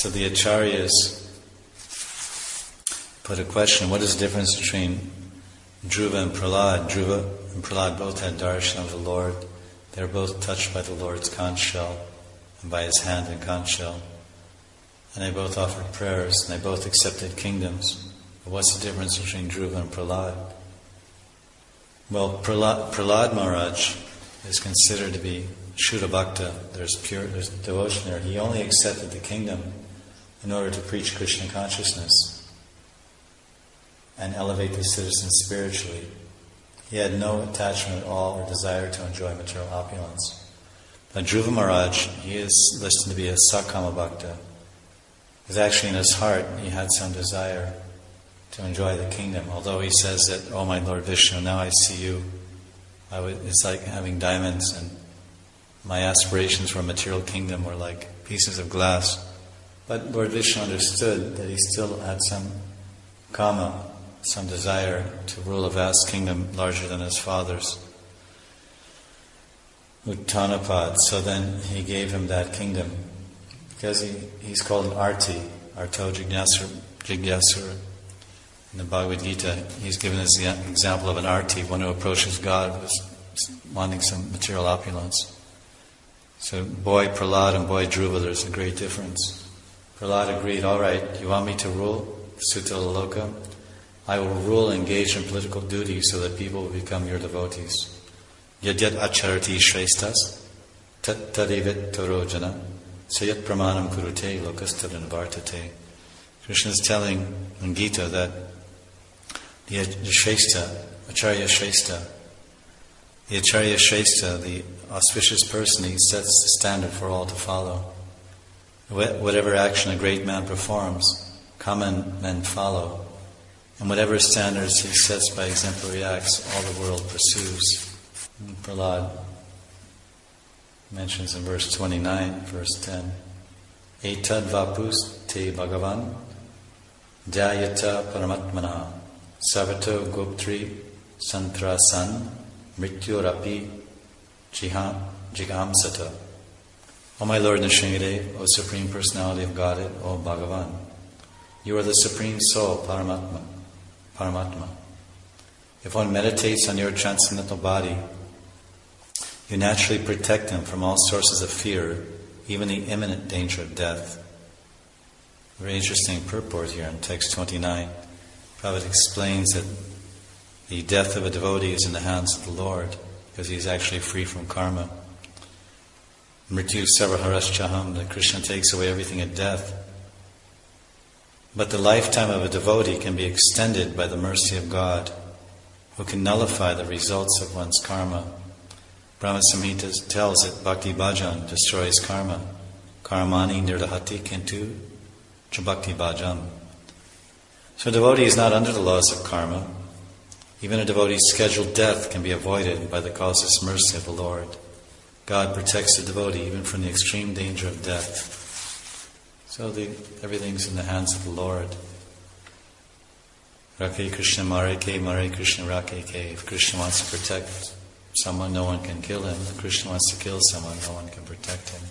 So the acharyas put a question, what is the difference between Dhruva and Prahlad? Dhruva and Prahlad both had darshan of the Lord. They were both touched by the Lord's conch shell and by his hand and conch shell. And they both offered prayers and they both accepted kingdoms. But what's the difference between Dhruva and Prahlad? Well, Prahlad Maharaj is considered to be Shuddha Bhakta. There's devotion there. He only accepted the kingdom in order to preach Krishna consciousness and elevate the citizens spiritually. He had no attachment at all or desire to enjoy material opulence. But Dhruva Maharaj, he is listed to be a Sakama Bhakta. Because actually in his heart, he had some desire to enjoy the kingdom. Although he says that, oh my Lord Vishnu, now I see you. It's like having diamonds, and my aspirations for a material kingdom were like pieces of glass. But Lord Vishnu understood that he still had some kama, some desire to rule a vast kingdom larger than his father's. Uttanapad. So then he gave him that kingdom. Because he's called an arti, arto jigyasura. In the Bhagavad Gita, he's given as the example of an arti, one who approaches God with wanting some material opulence. So boy Prahlad and boy Dhruva, there's a great difference. Prahlad agreed, all right, you want me to rule Sutala Loka? I will rule and engage in political duty so that people will become your devotees. Yadyat acharati shrestas tat tadevet torojana sayat pramanam kurute lokastadana vartate. Krishna is telling in Gita that the Acharya Shrestha, the auspicious person, he sets the standard for all to follow. Whatever action a great man performs, common men follow. And whatever standards he sets by exemplary acts, all the world pursues. And Prahlad mentions in verse 29, verse 10, Etad vapus te bhagavan dhyayata paramatmana savato goptri santrasan mrityurapi jigamsata. O my Lord Nrsimhadev, O Supreme Personality of Godhead, O Bhagavan, you are the Supreme Soul, Paramatma. If one meditates on your transcendental body, you naturally protect him from all sources of fear, even the imminent danger of death. Very interesting purport here in text 29. Prabhupada explains that the death of a devotee is in the hands of the Lord, because he is actually free from karma. Mrityu sarvaharaschaham, that Krishna takes away everything at death. But the lifetime of a devotee can be extended by the mercy of God, who can nullify the results of one's karma. Brahma Samhita tells that bhakti bhajan destroys karma. Karmani nirdahati kintu chabhakti bhajan. So a devotee is not under the laws of karma. Even a devotee's scheduled death can be avoided by the causeless mercy of the Lord. God protects the devotee even from the extreme danger of death. So everything's in the hands of the Lord. Rake Krishna Mare Krishna Rake Ke. If Krishna wants to protect someone, no one can kill him. If Krishna wants to kill someone, no one can protect him.